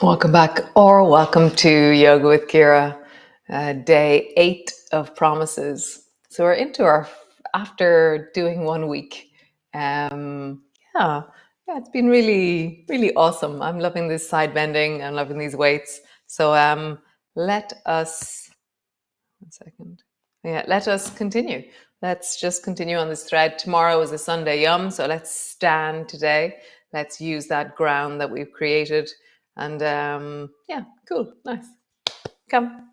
Welcome back, or welcome to Yoga with Ciara, day 8 of promises. So we're into after doing 1 week. Yeah, it's been really, really awesome. I'm loving this side bending. I'm loving these weights. So let us, 1 second. Yeah, let us continue. Let's just continue on this thread. Tomorrow is a Sunday yum, so let's stand today. Let's use that ground that we've created. And yeah, cool, nice. Come.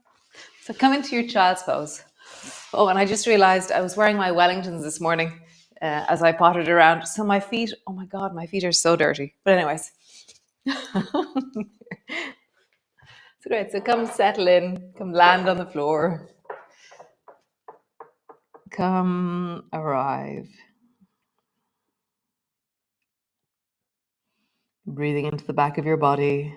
So come into your child's pose. Oh, and I just realized I was wearing my Wellingtons this morning as I pottered around. So my feet, oh my God, my feet are so dirty. But anyways. So great, so come settle in, come land on the floor. Come arrive. Breathing into the back of your body.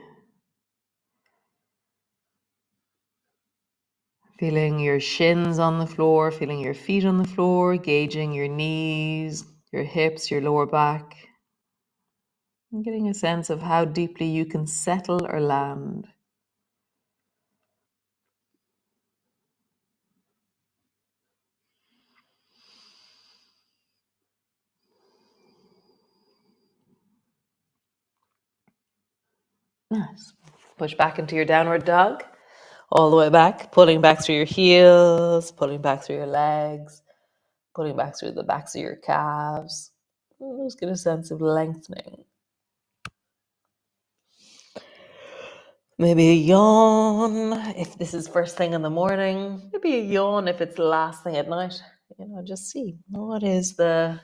Feeling your shins on the floor, feeling your feet on the floor, gauging your knees, your hips, your lower back. And getting a sense of how deeply you can settle or land. Nice. Push back into your downward dog. All the way back, pulling back through your heels, pulling back through your legs, pulling back through the backs of your calves. Just get a sense of lengthening. Maybe a yawn if this is first thing in the morning. Maybe a yawn if it's the last thing at night. Just see what is the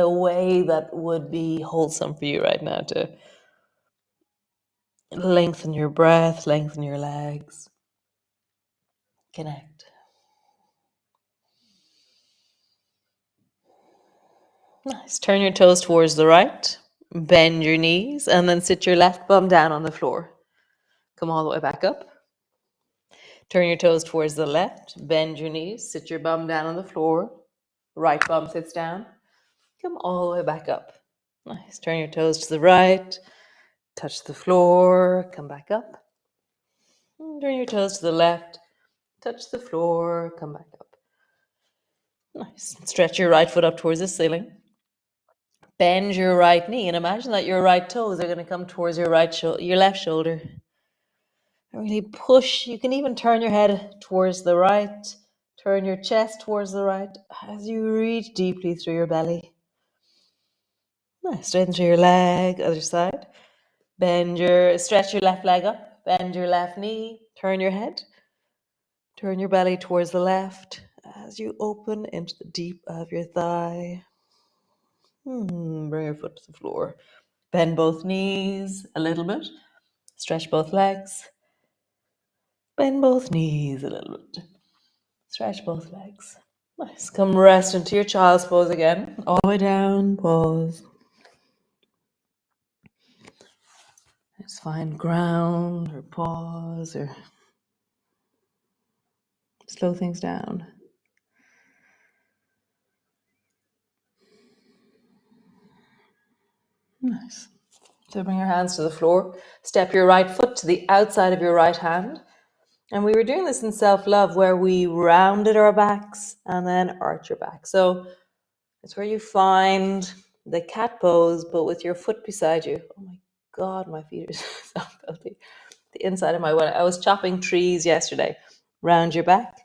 way that would be wholesome for you right now to lengthen your breath, lengthen your legs, connect. Nice. Turn your toes towards the right, bend your knees, and then sit your left bum down on the floor. Come all the way back up. Turn your toes towards the left, bend your knees, sit your bum down on the floor. Right bum sits down. Come all the way back up. Nice. Turn your toes to the right, touch the floor, come back up. Turn your toes to the left, touch the floor, come back up. Nice. Stretch your right foot up towards the ceiling. Bend your right knee and imagine that your right toes are going to come towards your left shoulder. Really push. You can even turn your head towards the right. Turn your chest towards the right as you reach deeply through your belly. Nice. Straighten through your leg, other side. Stretch your left leg up. Bend your left knee. Turn your head. Turn your belly towards the left as you open into the deep of your thigh. Bring your foot to the floor. Bend both knees a little bit. Stretch both legs. Bend both knees a little bit. Stretch both legs. Nice. Come rest into your child's pose again. All the way down. Pause. Just find ground or pause or slow things down. Nice. So bring your hands to the floor. Step your right foot to the outside of your right hand. And we were doing this in self-love where we rounded our backs and then arch your back. So it's where you find the cat pose, but with your foot beside you. Oh my God, my feet are so filthy. The inside of my wedding. I was chopping trees yesterday. Round your back,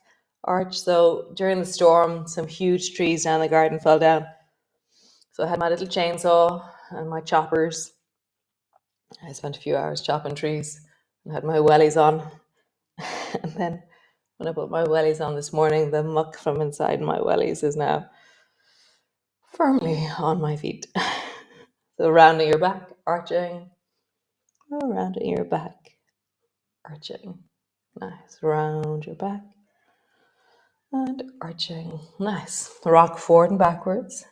arch. So during the storm, some huge trees down the garden fell down. So I had my little chainsaw and my choppers. I spent a few hours chopping trees and had my wellies on. And then when I put my wellies on this morning, the muck from inside my wellies is now firmly on my feet. So rounding your back, arching, rounding your back, arching. Nice. Round your back and arching. Nice. Rock forward and backwards.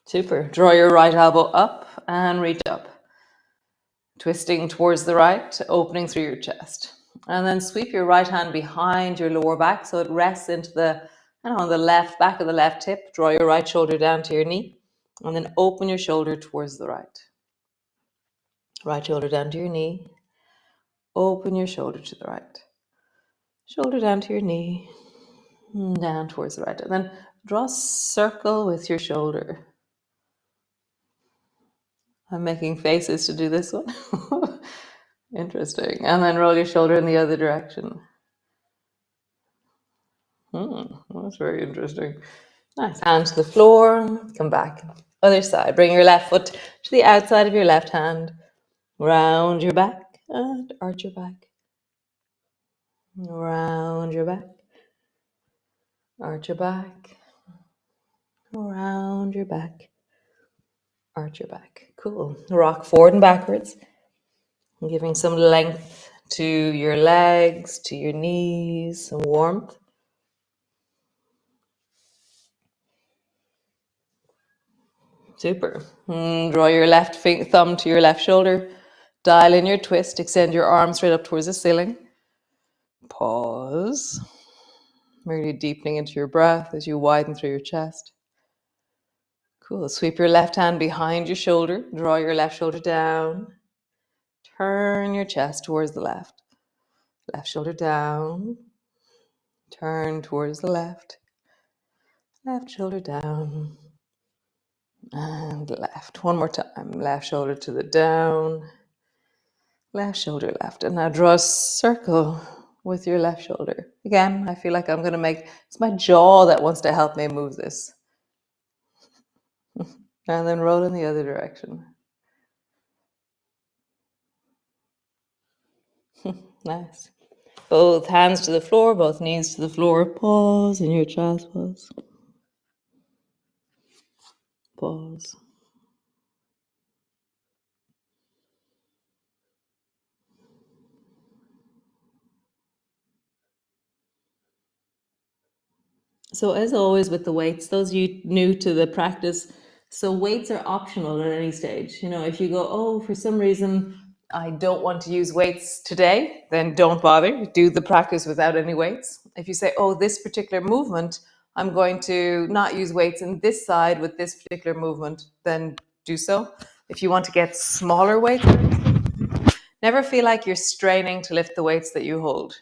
Super. Draw your right elbow up and reach up. Twisting towards the right, opening through your chest. And then sweep your right hand behind your lower back so it rests into the, on the left back of the left hip. Draw your right shoulder down to your knee, and then open your shoulder towards the right. Right shoulder down to your knee. Open your shoulder to the right. Shoulder down to your knee, down towards the right. And then draw a circle with your shoulder. I'm making faces to do this one. Interesting. And then roll your shoulder in the other direction. That's very interesting. Nice. Hand to the floor. Come back. Other side. Bring your left foot to the outside of your left hand. Round your back and arch your back. Round your back. Arch your back. Round your back. Arch your back. Cool. Rock forward and backwards. Giving some length to your legs, to your knees, some warmth. Super. Draw your left thumb to your left shoulder. Dial in your twist. Extend your arms straight up towards the ceiling. Pause. Really deepening into your breath as you widen through your chest. Cool. Sweep your left hand behind your shoulder. Draw your left shoulder down. Turn your chest towards the left. Left shoulder down. Turn towards the left. Left shoulder down. And left. One more time. Left shoulder to the down. Left shoulder left. And now draw a circle with your left shoulder. Again, I feel like I'm going to make, it's my jaw that wants to help me move this. And then roll in the other direction. Nice. Both hands to the floor, both knees to the floor. Pause in your child's pose. Pause. So as always with the weights, those of you new to the practice, so weights are optional at any stage. You know, if you go, oh, for some reason, I don't want to use weights today, then don't bother. Do the practice without any weights. If you say, oh, this particular movement, I'm going to not use weights in this side with this particular movement, then do so. If you want to get smaller weights, never feel like you're straining to lift the weights that you hold.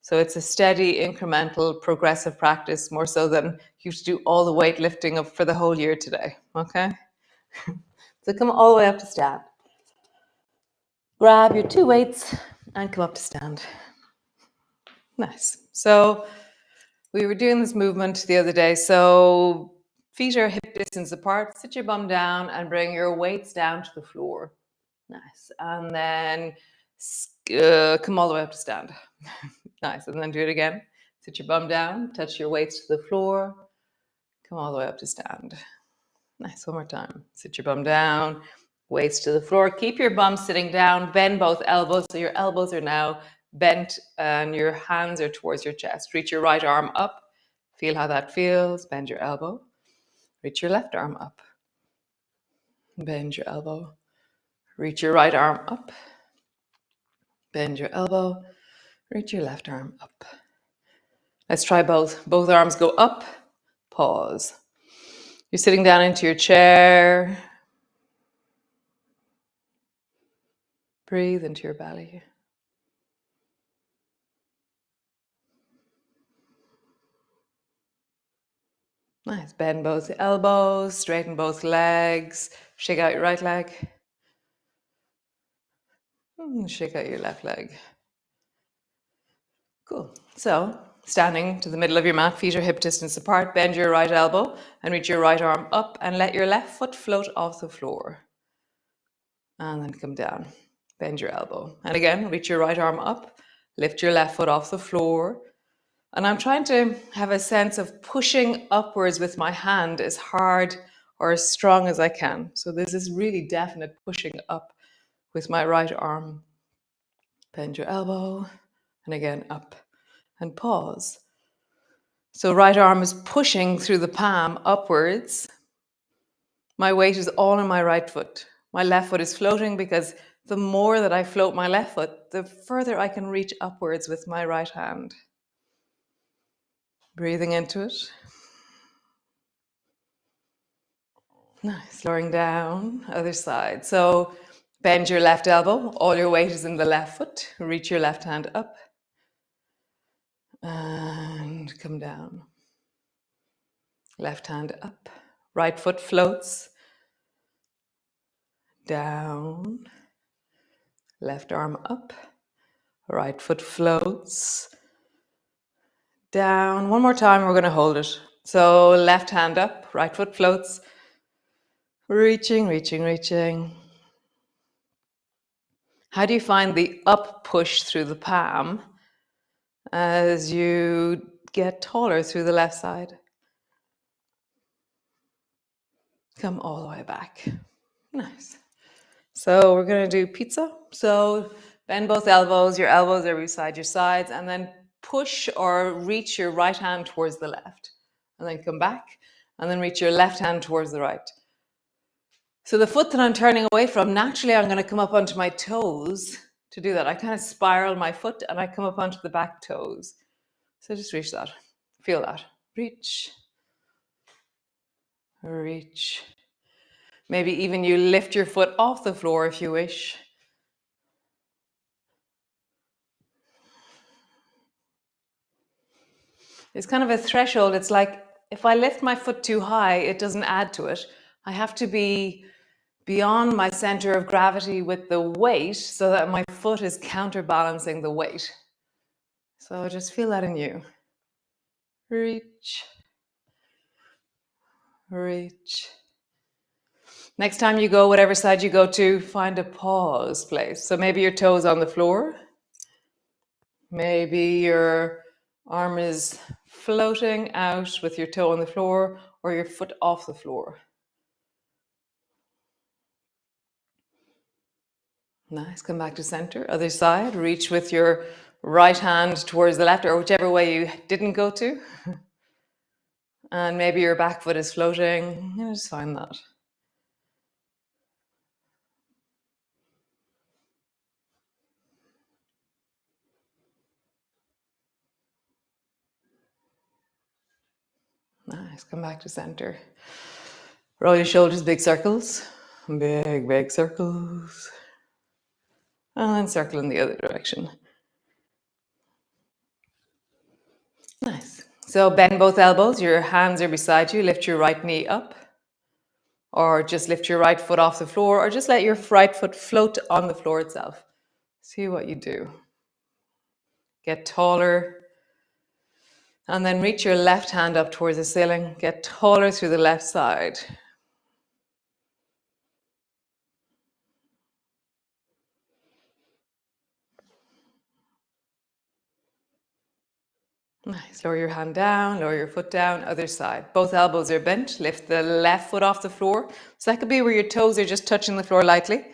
So it's a steady, incremental, progressive practice, more so than you should do all the weight lifting up for the whole year today, okay? So come all the way up to stand. Grab your two weights and come up to stand. Nice. So we were doing this movement the other day. So feet are hip distance apart. Sit your bum down and bring your weights down to the floor. Nice. And then come all the way up to stand. Nice. And then do it again. Sit your bum down, touch your weights to the floor, come all the way up to stand. Nice. One more time. Sit your bum down, weights to the floor. Keep your bum sitting down. Bend both elbows. So your elbows are now bent and your hands are towards your chest. Reach your right arm up. Feel how that feels. Bend your elbow. Reach your left arm up. Bend your elbow. Reach your right arm up. Bend your elbow. Reach your left arm up. Let's try both. Both arms go up. Pause. You're sitting down into your chair. Breathe into your belly. Nice. Bend both elbows, straighten both legs. Shake out your right leg. Shake out your left leg. Cool. So, standing to the middle of your mat, feet are hip distance apart. Bend your right elbow and reach your right arm up and let your left foot float off the floor. And then come down. Bend your elbow. And again, reach your right arm up. Lift your left foot off the floor. And I'm trying to have a sense of pushing upwards with my hand as hard or as strong as I can. So there's this really definite pushing up with my right arm. Bend your elbow. And again, up. And pause. So right arm is pushing through the palm upwards. My weight is all on my right foot. My left foot is floating because the more that I float my left foot, the further I can reach upwards with my right hand. Breathing into it. Nice. Lowering down, other side. So bend your left elbow. All your weight is in the left foot. Reach your left hand up. And come down. Left hand up. Right foot floats. Down. Left arm up. Right foot floats. Down. One more time, we're going to hold it. So left hand up, right foot floats. Reaching, reaching, reaching. How do you find the up push through the palm as you get taller through the left side? Come all the way back. Nice. So we're going to do pizza. So bend both elbows. Your elbows are beside your sides. And then push or reach your right hand towards the left. And then come back. And then reach your left hand towards the right. So the foot that I'm turning away from, naturally I'm going to come up onto my toes to do that. I kind of spiral my foot and I come up onto the back toes. So just reach that. Feel that. Reach. Reach. Maybe even you lift your foot off the floor if you wish. It's kind of a threshold. It's like if I lift my foot too high, it doesn't add to it. I have to be beyond my center of gravity with the weight so that my foot is counterbalancing the weight. So just feel that in you. Reach. Reach. Next time you go, whatever side you go to, find a pause place. So maybe your toes on the floor. Maybe your arm is floating out with your toe on the floor or your foot off the floor. Nice. Come back to center. Other side. Reach with your right hand towards the left or whichever way you didn't go to. And maybe your back foot is floating. Just find that. Nice. Come back to center. Roll your shoulders, big circles. Big, big circles. And then circle in the other direction. Nice. So bend both elbows. Your hands are beside you. Lift your right knee up. Or just lift your right foot off the floor. Or just let your right foot float on the floor itself. See what you do. Get taller. And then reach your left hand up towards the ceiling. Get taller through the left side. Nice. Lower your hand down, lower your foot down, other side. Both elbows are bent. Lift the left foot off the floor. So that could be where your toes are just touching the floor lightly.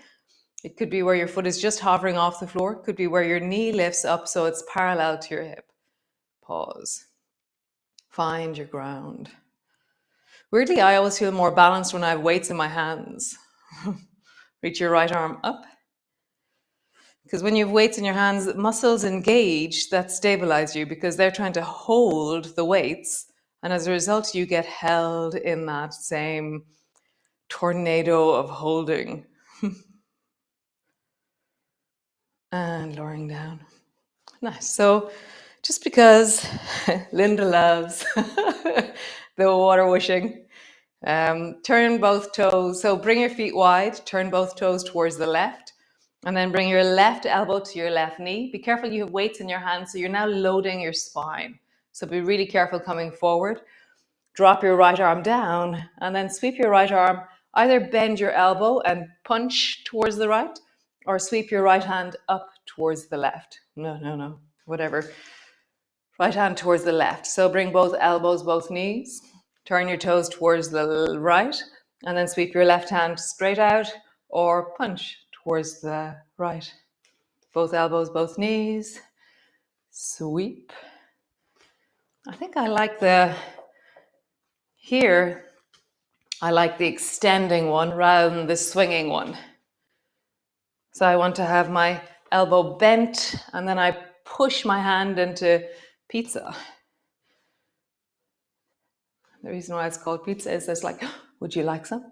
It could be where your foot is just hovering off the floor. It could be where your knee lifts up so it's parallel to your hip. Pause. Find your ground. Weirdly, I always feel more balanced when I have weights in my hands. Reach your right arm up. Because when you have weights in your hands, muscles engage that stabilize you because they're trying to hold the weights. And as a result, you get held in that same tornado of holding. And lowering down. Nice. So just because Linda loves the water whooshing, turn both toes. So bring your feet wide, turn both toes towards the left. And then bring your left elbow to your left knee. Be careful, you have weights in your hands, so you're now loading your spine. So be really careful coming forward. Drop your right arm down and then sweep your right arm. Either bend your elbow and punch towards the right or sweep your right hand up towards the left. No, whatever. Right hand towards the left. So bring both elbows, both knees. Turn your toes towards the right and then sweep your left hand straight out or punch towards the right. Both elbows, both knees. Sweep. I think I like I like the extending one rather than the swinging one. So I want to have my elbow bent, and then I push my hand into pizza. The reason why it's called pizza is it's like, would you like some?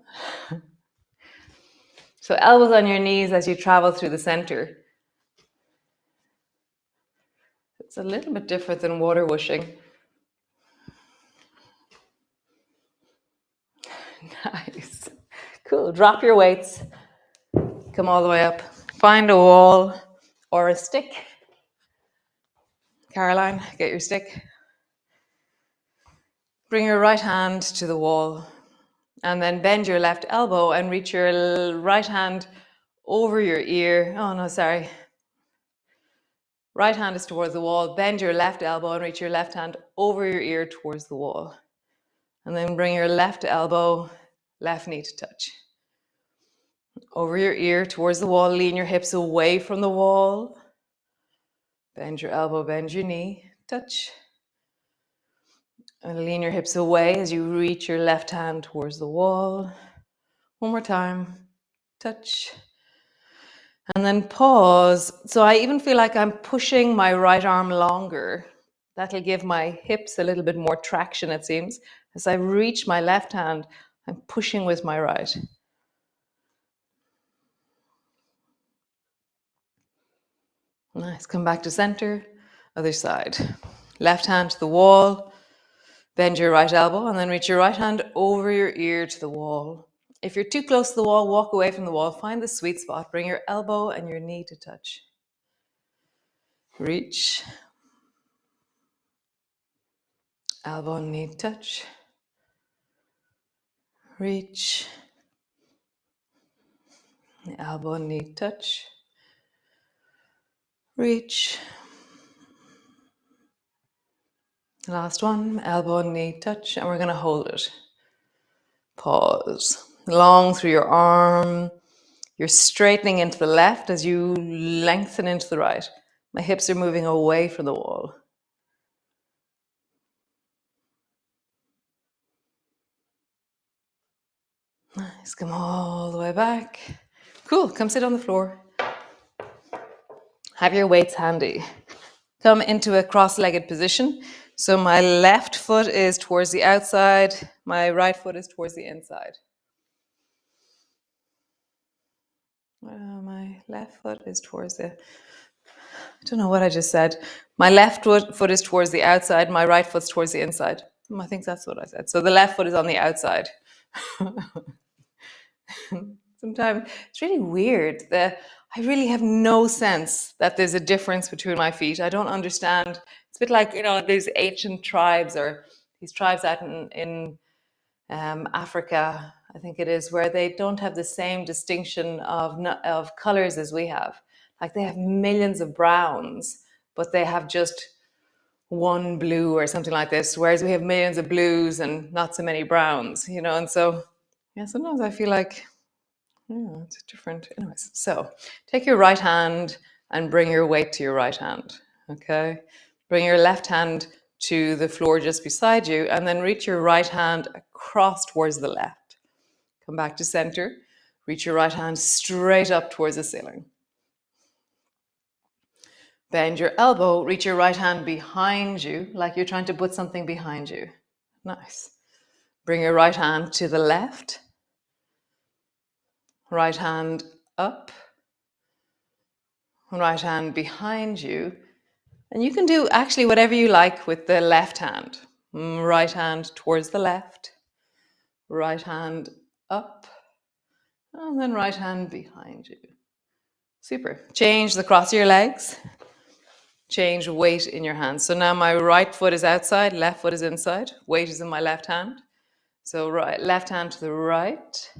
So elbows on your knees as you travel through the center. It's a little bit different than water whooshing. Nice. Cool. Drop your weights. Come all the way up. Find a wall or a stick. Caroline, get your stick. Bring your right hand to the wall and then bend your left elbow and reach your right hand over your ear. Oh, no, sorry. Right hand is towards the wall. Bend your left elbow and reach your left hand over your ear towards the wall. And then bring your left elbow, left knee to touch. Over your ear towards the wall. Lean your hips away from the wall. Bend your elbow, bend your knee, touch. And lean your hips away as you reach your left hand towards the wall. One more time, touch. And then pause. So I even feel like I'm pushing my right arm longer. That'll give my hips a little bit more traction, it seems. As I reach my left hand, I'm pushing with my right. Nice. Come back to center. Other side. Left hand to the wall. Bend your right elbow and then reach your right hand over your ear to the wall. If you're too close to the wall, walk away from the wall. Find the sweet spot. Bring your elbow and your knee to touch. Reach. Elbow and knee touch. Reach. Elbow and knee touch. Reach. Last one. Elbow and knee touch. And we're going to hold it. Pause. Long through your arm. You're straightening into the left as you lengthen into the right. My hips are moving away from the wall. Nice. Come all the way back. Cool. Come sit on the floor. Have your weights handy. Come into a cross-legged position. So my left foot is towards the outside. My right foot is towards the inside. My left foot is towards the... I don't know what I just said. My left foot is towards the outside. My right foot's towards the inside. I think that's what I said. So the left foot is on the outside. Sometimes it's really weird that I really have no sense that there's a difference between my feet. I don't understand. It's a bit like, these ancient tribes or these tribes out in Africa, I think it is, where they don't have the same distinction of colors as we have. Like they have millions of browns, but they have just one blue or something like this, whereas we have millions of blues and not so many browns, and so, yeah, sometimes I feel like, yeah, it's different. Anyways, so take your right hand and bring your weight to your right hand, okay? Bring your left hand to the floor just beside you and then reach your right hand across towards the left. Come back to center. Reach your right hand straight up towards the ceiling. Bend your elbow, reach your right hand behind you, like you're trying to put something behind you. Nice. Bring your right hand to the left. Right hand up. Right hand behind you. And you can do actually whatever you like with the left hand. Right hand towards the left. Right hand up. And then right hand behind you. Super. Change the cross of your legs. Change weight in your hands. So now my right foot is outside, left foot is inside. Weight is in my left hand. So left hand to the right.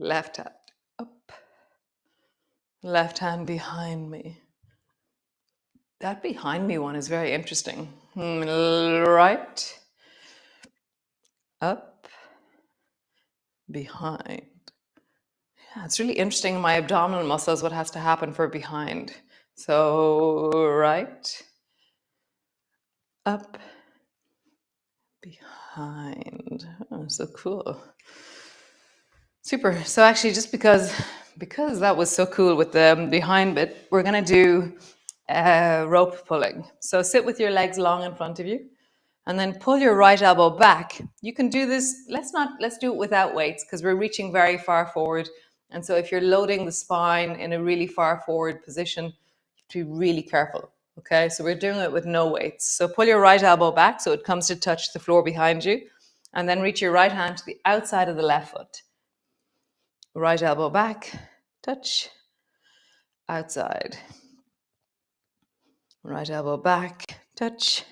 Left hand up. Left hand behind me. That behind me one is very interesting. Right. Up. Behind. Yeah, it's really interesting in my abdominal muscles what has to happen for behind. So right. Up. Behind. Oh, so cool. Super. So actually, just because because that was so cool with the behind bit, we're going to do rope pulling. So sit with your legs long in front of you and then pull your right elbow back. You can do this. Let's do it without weights because we're reaching very far forward. And so if you're loading the spine in a really far forward position, you have to be really careful. Okay, so we're doing it with no weights. So pull your right elbow back so it comes to touch the floor behind you. And then reach your right hand to the outside of the left foot. Right elbow back, touch, outside. Right elbow back, touch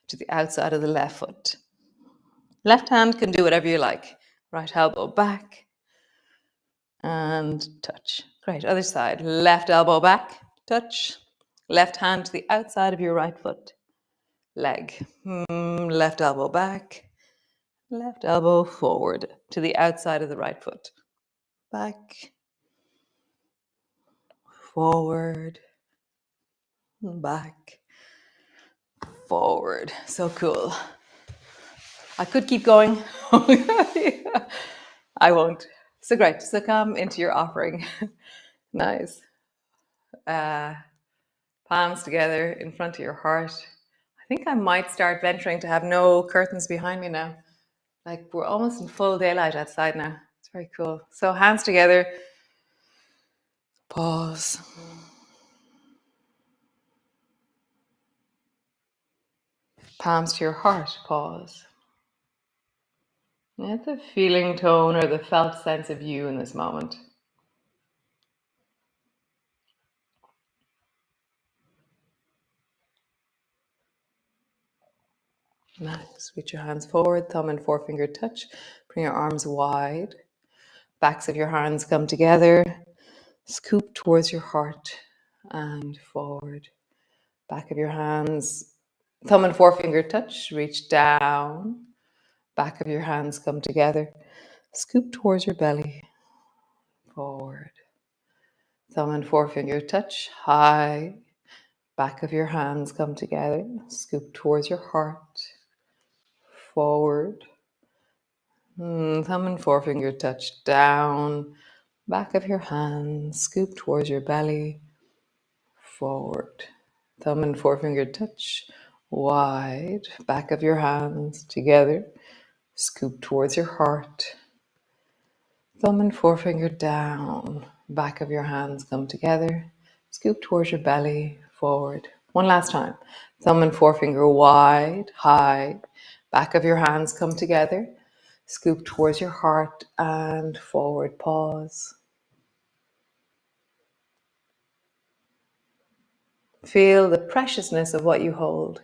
to the outside of the left foot. Left hand can do whatever you like. Right elbow back and touch. Great. Other side. Left elbow back, touch. Left hand to the outside of your right foot. Leg. Left elbow back. Left elbow forward to the outside of the right foot. Back. Forward. Back. Forward. So cool. I could keep going. I won't. So great. So come into your offering. Nice. Palms together in front of your heart. I think I might start venturing to have no curtains behind me now. Like we're almost in full daylight outside now. It's very cool. So hands together. Pause. Palms to your heart. Pause. Get the feeling tone or the felt sense of you in this moment. Nice. Reach your hands forward, thumb and forefinger touch. Bring your arms wide. Backs of your hands come together. Scoop towards your heart and forward. Back of your hands, thumb and forefinger touch. Reach down. Back of your hands come together. Scoop towards your belly. Forward. Thumb and forefinger touch. High. Back of your hands come together. Scoop towards your heart. Forward. Thumb and forefinger touch down. Back of your hands. Scoop towards your belly. Forward. Thumb and forefinger touch. Wide. Back of your hands together. Scoop towards your heart. Thumb and forefinger down. Back of your hands come together. Scoop towards your belly. Forward. One last time. Thumb and forefinger wide, high. Back of your hands come together. Scoop towards your heart and forward. Pause. Feel the preciousness of what you hold.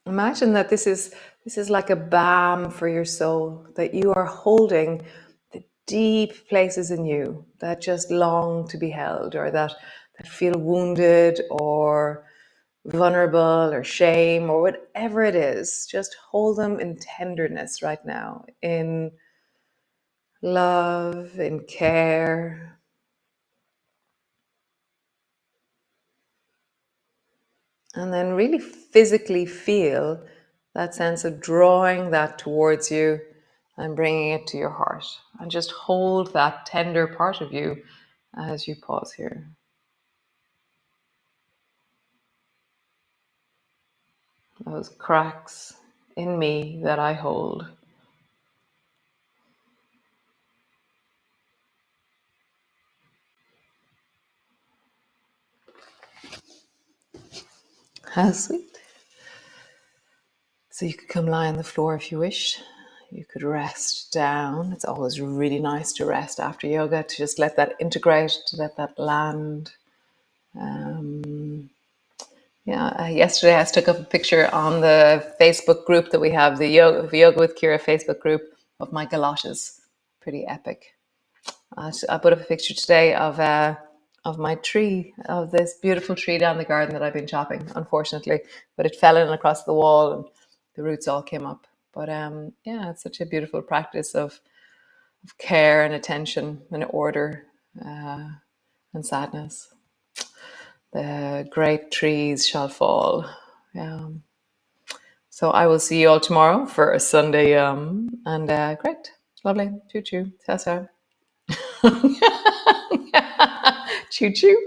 Imagine that this is like a balm for your soul, that you are holding the deep places in you that just long to be held, or that feel wounded or vulnerable or shame or whatever it is. Just hold them in tenderness right now, in love, in care. And then really physically feel that sense of drawing that towards you and bringing it to your heart. And just hold that tender part of you as you pause here. Those cracks in me that I hold. How sweet. So you could come lie on the floor if you wish. You could rest down. It's always really nice to rest after yoga, to just let that integrate, to let that land. Yesterday I stuck up a picture on the Facebook group that we have, the Yoga with Ciara Facebook group, of my galoshes. Pretty epic. I put up a picture today of my tree, of this beautiful tree down the garden that I've been chopping, unfortunately, but it fell in across the wall and the roots all came up. But it's such a beautiful practice of care and attention and order. and sadness. The great trees shall fall. So I will see you all tomorrow for a Sunday and great, lovely, choo choo, ciao ciao, choo choo.